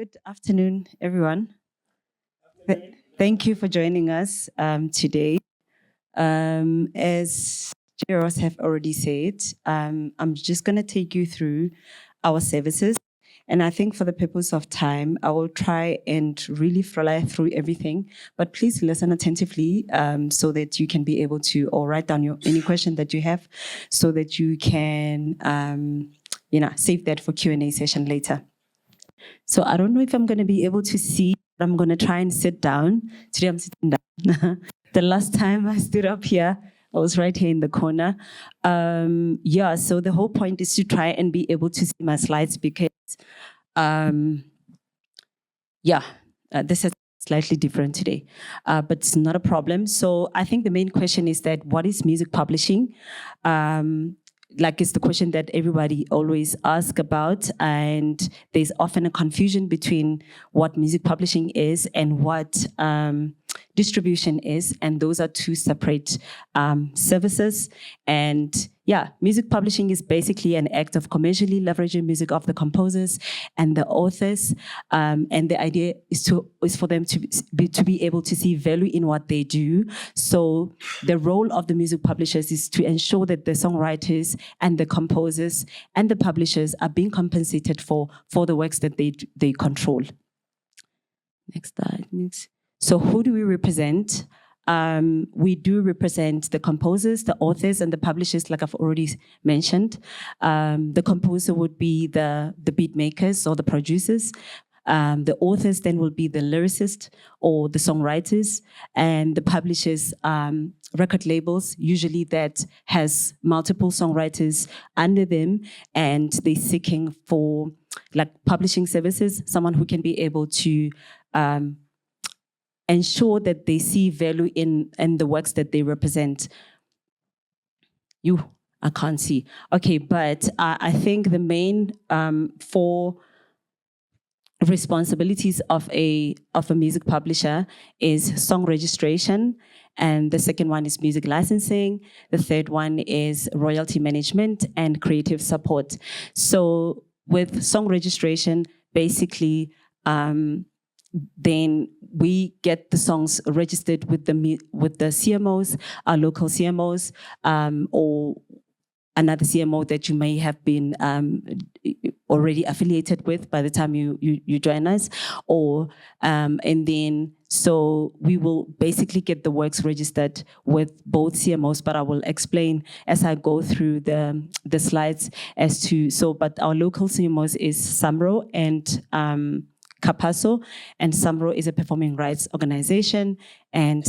Good afternoon, everyone. Thank you for joining us today. As Jaros have already said, I'm just going to take you through our services. And I think for the purpose of time, I will try and really fly through everything. But please listen attentively so that you can be able to, or write down any question that you have so that you can, save that for Q&A session later. So I don't know if I'm going to be able to see, but I'm going to try and sit down. Today I'm sitting down. The last time I stood up here, I was right here in the corner. So the whole point is to try and be able to see my slides because, this is slightly different today, but it's not a problem. So I think the main question is that what is music publishing? It's the question that everybody always asks about, and there's often a confusion between what music publishing is and what distribution is, and those are two separate services. And music publishing is basically an act of commercially leveraging music of the composers and the authors, and the idea is for them to be able to see value in what they do. So the role of the music publishers is to ensure that the songwriters and the composers and the publishers are being compensated for the works that they control. Next slide. So who do we represent? We do represent the composers, the authors, and the publishers, like I've already mentioned. The composer would be the beat makers or the producers. The authors then will be the lyricists or the songwriters, and the publishers, record labels, usually that has multiple songwriters under them, and they're seeking for publishing services, someone who can be able to ensure that they see value in the works that they represent. I can't see. Okay, but I think the main four responsibilities of a music publisher is song registration, and the second one is music licensing. The third one is royalty management and creative support. So with song registration, basically, then we get the songs registered with the CMOs, our local CMOs, or another CMO that you may have been already affiliated with by the time you join us, and then so we will basically get the works registered with both CMOs. But I will explain as I go through the slides as to but our local CMOs is SAMRO and Capasso, and SAMRO is a performing rights organization, and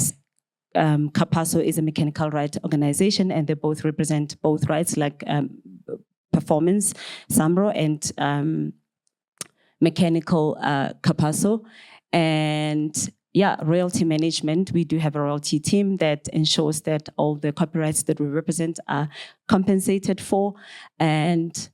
Capasso is a mechanical rights organization, and they both represent both rights, like performance, SAMRO, and mechanical, Capasso. And royalty management, we do have a royalty team that ensures that all the copyrights that we represent are compensated for, and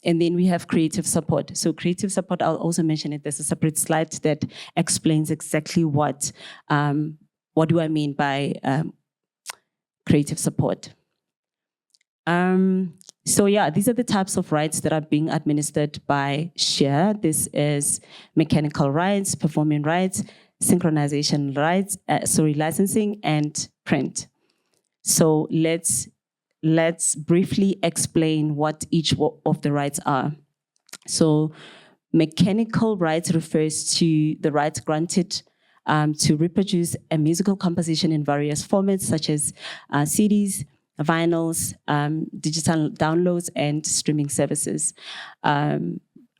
and then we have creative support. So creative support, I'll also mention it. There's a separate slide that explains exactly what do I mean by creative support. These are the types of rights that are being administered by SHARE. This is mechanical rights, performing rights, synchronization rights, licensing, and print. So let's briefly explain what each of the rights are. So mechanical rights refers to the rights granted to reproduce a musical composition in various formats such as CDs, vinyls, digital downloads, and streaming services.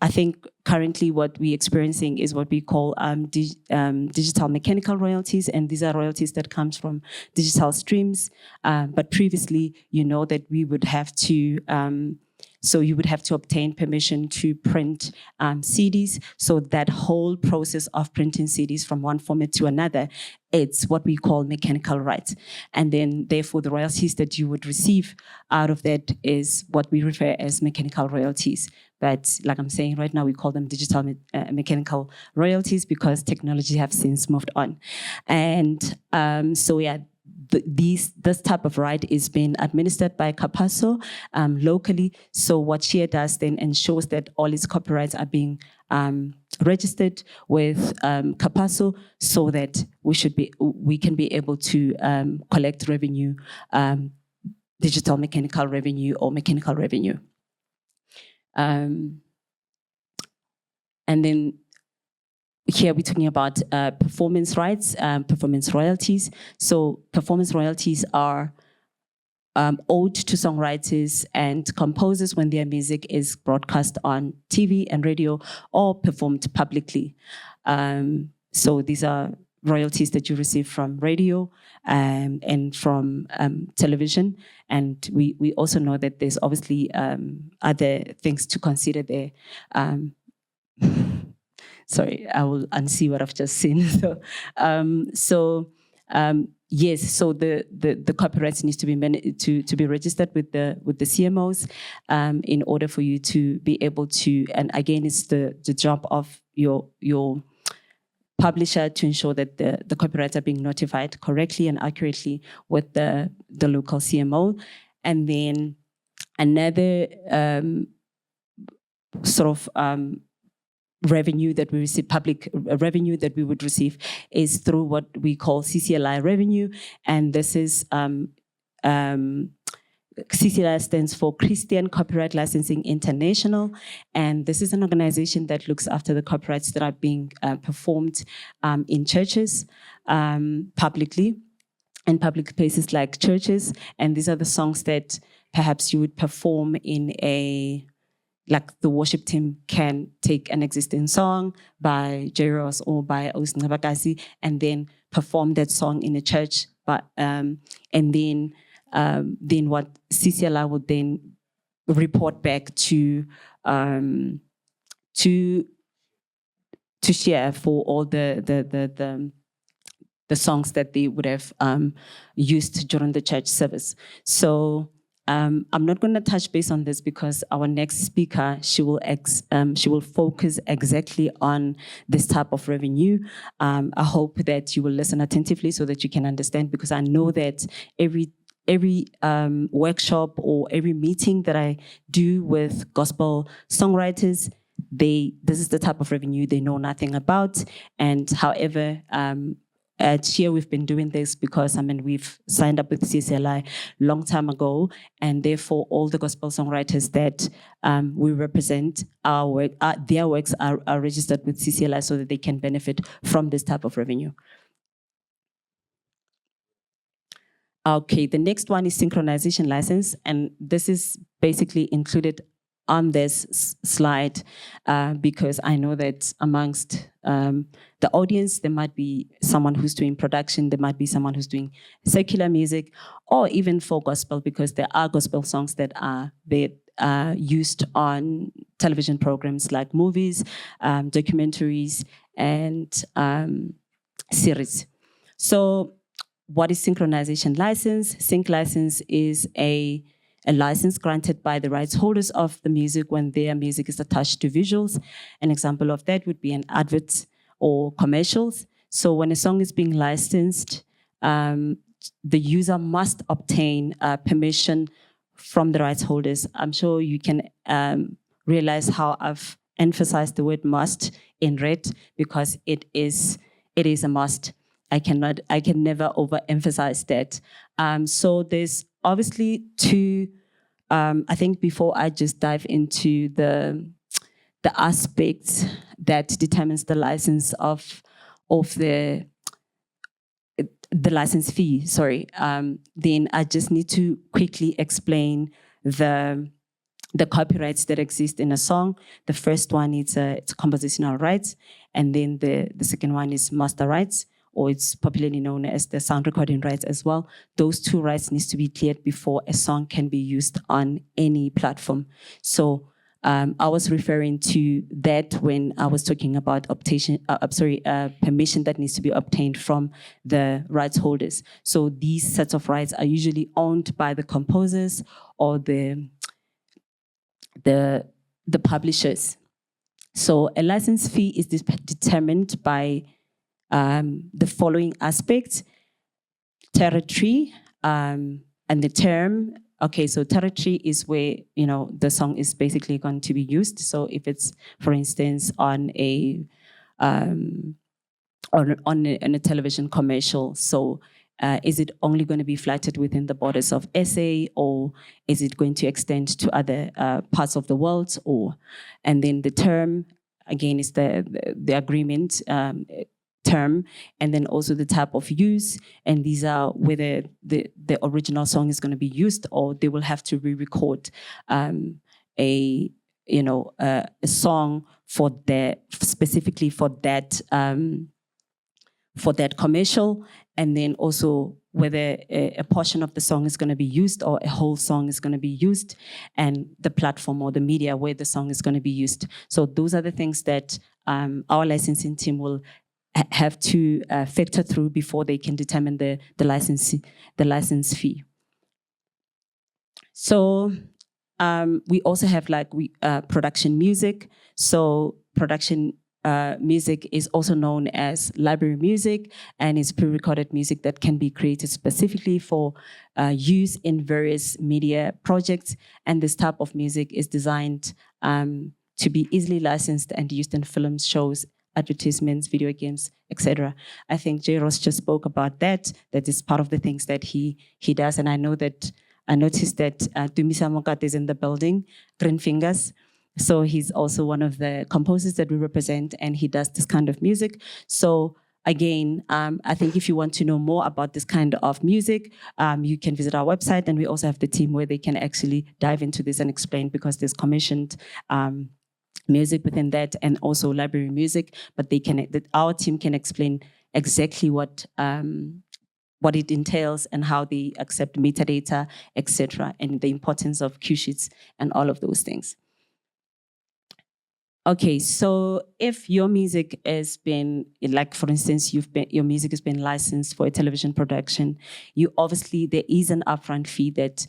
I think currently what we're experiencing is what we call digital mechanical royalties, and these are royalties that comes from digital streams. But previously, that we would have to, so you would have to obtain permission to print CDs. So that whole process of printing CDs from one format to another, it's what we call mechanical rights. And then therefore the royalties that you would receive out of that is what we refer as mechanical royalties. But like I'm saying right now, we call them digital mechanical royalties because technology have since moved on. And this type of right is being administered by Capasso locally. So what SHARE does then ensures that all its copyrights are being registered with Capasso, so that we can be able to collect revenue, digital mechanical revenue or mechanical revenue. And then here we're talking about performance rights, performance royalties. So performance royalties are owed to songwriters and composers when their music is broadcast on TV and radio or performed publicly. So these are royalties that you receive from radio and from television. And we also know that there's obviously other things to consider there. Sorry, I will unsee what I've just seen. Yes, so the copyrights needs to be registered with the CMOs in order for you to be able to, and again, it's the job of your publisher to ensure that the copyrights are being notified correctly and accurately with the local CMO. And then another revenue that we receive, public revenue that we would receive, is through what we call CCLI revenue. And this is, CCLI stands for Christian Copyright Licensing International. And this is an organization that looks after the copyrights that are being performed in churches publicly, in public places like churches. And these are the songs that perhaps you would perform in like the worship team can take an existing song by Jairus or by Osnabakasi and then perform that song in a church. But and then what CCLI would then report back to SHARE for all the songs that they would have used during the church service. So I'm not going to touch base on this because our next speaker, she will focus exactly on this type of revenue. I hope that you will listen attentively so that you can understand, because I know that every workshop or every meeting that I do with gospel songwriters, this is the type of revenue they know nothing about. And however, at SHARE, we've been doing this because, we've signed up with CCLI long time ago, and therefore all the gospel songwriters that we represent, their works are registered with CCLI so that they can benefit from this type of revenue. Okay, the next one is synchronization license, and this is basically included on this slide because I know that amongst the audience, there might be someone who's doing production, there might be someone who's doing secular music, or even for gospel, because there are gospel songs that are used on television programs like movies, documentaries, and series. So what is synchronization license? Sync license is a license granted by the rights holders of the music when their music is attached to visuals. An example of that would be an advert or commercials. So when a song is being licensed, the user must obtain permission from the rights holders. I'm sure you can realize how I've emphasized the word must in red, because it is a must. I can never overemphasize that. So there's obviously two, I think before I just dive into the aspects that determines the license of the license fee, sorry, then I just need to quickly explain the copyrights that exist in a song. The first one is it's compositional rights, and then the second one is master rights, or it's popularly known as the sound recording rights as well. Those two rights need to be cleared before a song can be used on any platform. So I was referring to that when I was talking about permission that needs to be obtained from the rights holders. So these sets of rights are usually owned by the composers or the publishers. So a license fee is determined by the following aspects. territory, and the term. Okay, so territory is where, the song is basically going to be used. So if it's, for instance, on a on a television commercial, so is it only going to be flattered within the borders of SA, or is it going to extend to other parts of the world? And then the term, again, is the agreement term, and then also the type of use, and these are whether the original song is going to be used, or they will have to re-record a song specifically for that commercial, and then also whether a portion of the song is going to be used or a whole song is going to be used, and the platform or the media where the song is going to be used. So those are the things that our licensing team will have to factor through before they can determine the license fee. So we also have production music. So production music is also known as library music, and is pre-recorded music that can be created specifically for use in various media projects. And this type of music is designed to be easily licensed and used in films, shows, advertisements, video games, etc. I think J. Ross just spoke about that. That is part of the things that he does. And I noticed that Dumisa Mokat is in the building, Green Fingers. So he's also one of the composers that we represent, and he does this kind of music. So again, I think if you want to know more about this kind of music, you can visit our website, and we also have the team where they can actually dive into this and explain, because there's commissioned music within that, and also library music, but our team can explain exactly what it entails and how they accept metadata, etc., and the importance of cue sheets and all of those things. Okay, so if your music has been, for instance, your music has been licensed for a television production, there is an upfront fee that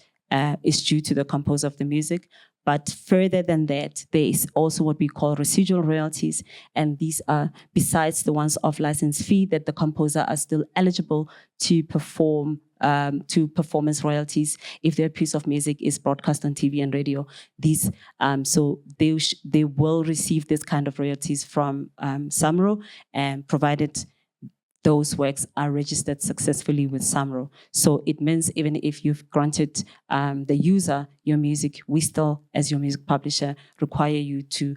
is due to the composer of the music. But further than that, there is also what we call residual royalties, and these are, besides the ones of license fee, that the composer are still eligible to perform to performance royalties if their piece of music is broadcast on TV and radio. These, so they will receive this kind of royalties from SAMRO, and provided those works are registered successfully with SAMRO. So it means even if you've granted the user your music, we still, as your music publisher, require you to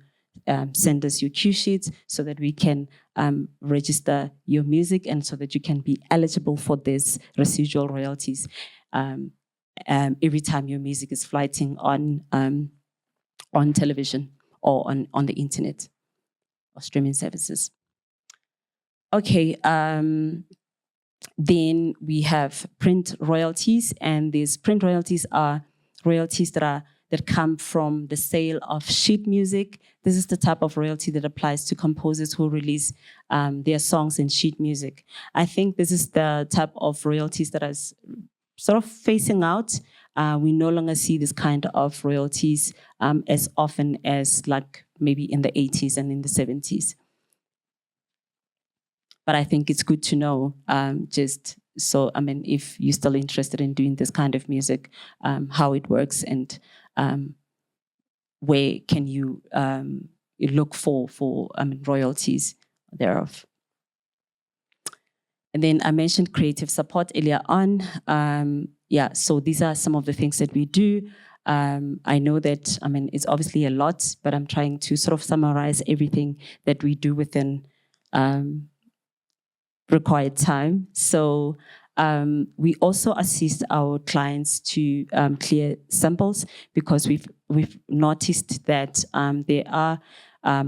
send us your cue sheets so that we can register your music, and so that you can be eligible for this residual royalties every time your music is flighting on television or on the internet or streaming services. Okay, then we have print royalties, and these print royalties are royalties that come from the sale of sheet music. This is the type of royalty that applies to composers who release their songs in sheet music. I think this is the type of royalties that is sort of phasing out. We no longer see this kind of royalties as often as maybe in the 80s and in the 70s. But I think it's good to know, just so, if you're still interested in doing this kind of music, how it works, and where can you look for royalties thereof. And then I mentioned creative support earlier on. So these are some of the things that we do. I know that, it's obviously a lot, but I'm trying to sort of summarize everything that we do within required time. So we also assist our clients to clear samples, because we've noticed that there are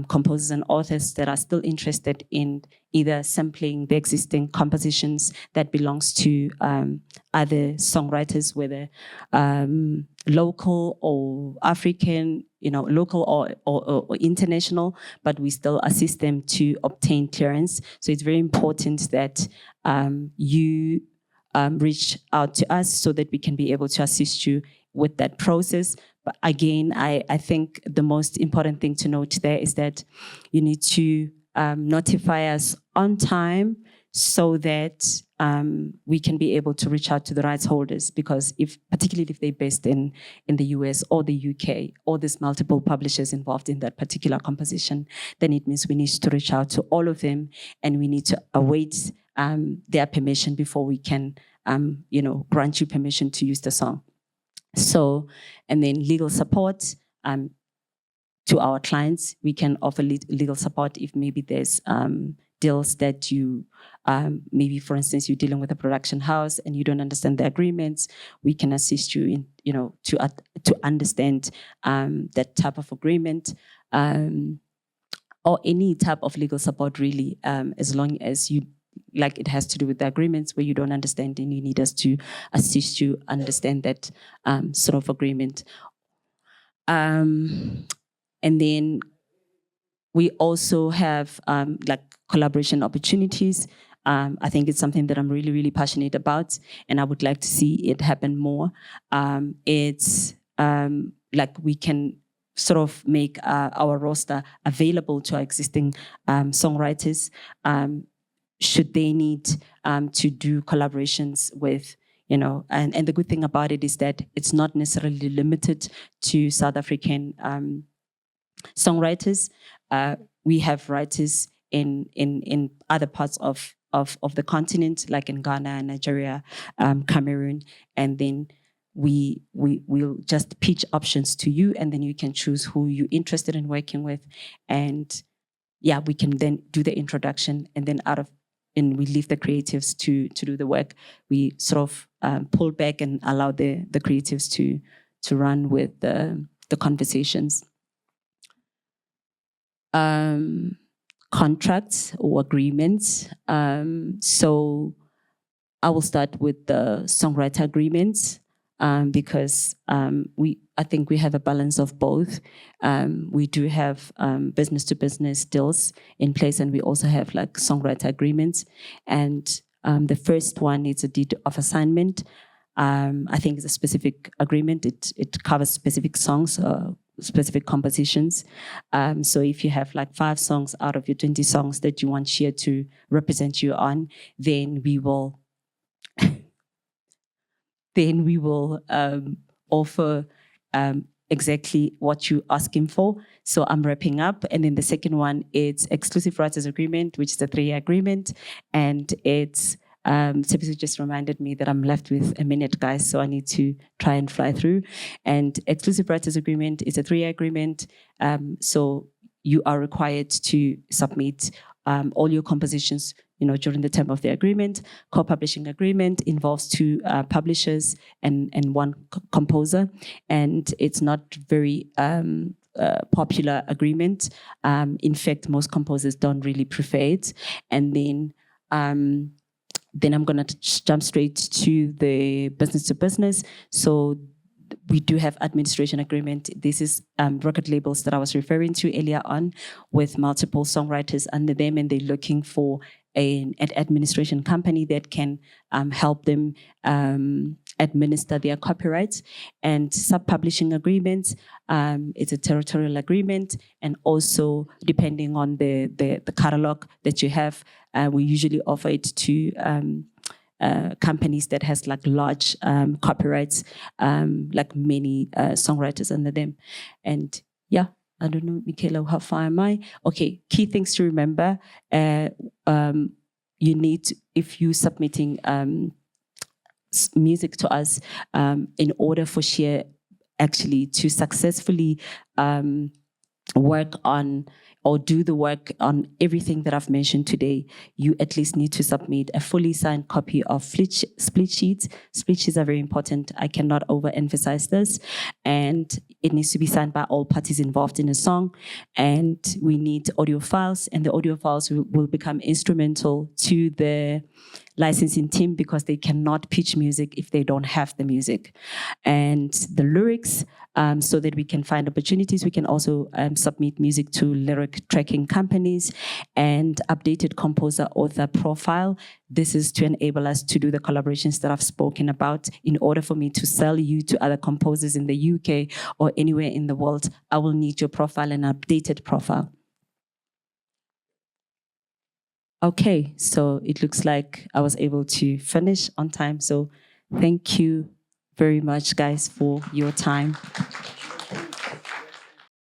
composers and authors that are still interested in either sampling the existing compositions that belongs to other songwriters, whether local or African, local or international, but we still assist them to obtain clearance. So it's very important that you reach out to us so that we can be able to assist you with that process. But again, I think the most important thing to note there is that you need to notify us on time, so that we can be able to reach out to the rights holders, because particularly if they're based in the US or the UK, or there's multiple publishers involved in that particular composition, then it means we need to reach out to all of them, and we need to await their permission before we can, grant you permission to use the song. So, and then legal support. To our clients, we can offer legal support if maybe there's deals that you, maybe for instance, you're dealing with a production house and you don't understand the agreements. We can assist you in, to understand that type of agreement, or any type of legal support really, as long as you, like, it has to do with the agreements where you don't understand and you need us to assist you understand that sort of agreement. And then we also have like collaboration opportunities. I think it's something that I'm really, really passionate about, and I would like to see it happen more. It's like we can sort of make our roster available to our existing songwriters, should they need to do collaborations with, and the good thing about it is that it's not necessarily limited to South African songwriters. We have writers in other parts of the continent, like in Ghana, Nigeria, Cameroon, and then we'll just pitch options to you, and then you can choose who you're interested in working with, and yeah, we can then do the introduction, and then we leave the creatives to do the work. We sort of pull back and allow the creatives to run with the conversations. Contracts or agreements. So I will start with the songwriter agreements, because I think we have a balance of both. We do have business to business deals in place, and we also have like songwriter agreements. And the first one is a deed of assignment. I think it's a specific agreement. It covers specific songs, specific compositions. So if you have like 5 songs out of your 20 songs that you want Shea to represent you on, then we will offer exactly what you're asking for. So I'm wrapping up. And then the second one is exclusive writers agreement, which is a 3-year agreement. And it's Sebiso just reminded me that I'm left with a minute, guys, so I need to try and fly through. And exclusive writers agreement is a 3-year agreement. So you are required to submit all your compositions, during the term of the agreement. Co-publishing agreement involves 2 publishers and 1 composer, and it's not very popular agreement. In fact, most composers don't really prefer it. And then I'm going to jump straight to the business to business. So we do have administration agreement. This is record labels that I was referring to earlier on, with multiple songwriters under them, and they're looking for an administration company that can help them administer their copyrights. And sub-publishing agreements, it's a territorial agreement, and also depending on the catalog that you have, we usually offer it to companies that has like large copyrights, like many songwriters under them. And yeah, I don't know, Michaela, how far am I? Okay, key things to remember. You need, if you're submitting music to us, in order for Shea actually to successfully work on or do the work on everything that I've mentioned today, you at least need to submit a fully signed copy of split sheets. Split sheets are very important. I cannot overemphasize this. And it needs to be signed by all parties involved in a song. And we need audio files, and the audio files will become instrumental to the licensing team, because they cannot pitch music if they don't have the music. And the lyrics, so that we can find opportunities. We can also submit music to lyric tracking companies, and updated composer author profile. This is to enable us to do the collaborations that I've spoken about. In order for me to sell you to other composers in the UK or anywhere in the world, I will need your profile and updated profile. Okay, so it looks like I was able to finish on time. So thank you very much, guys, for your time.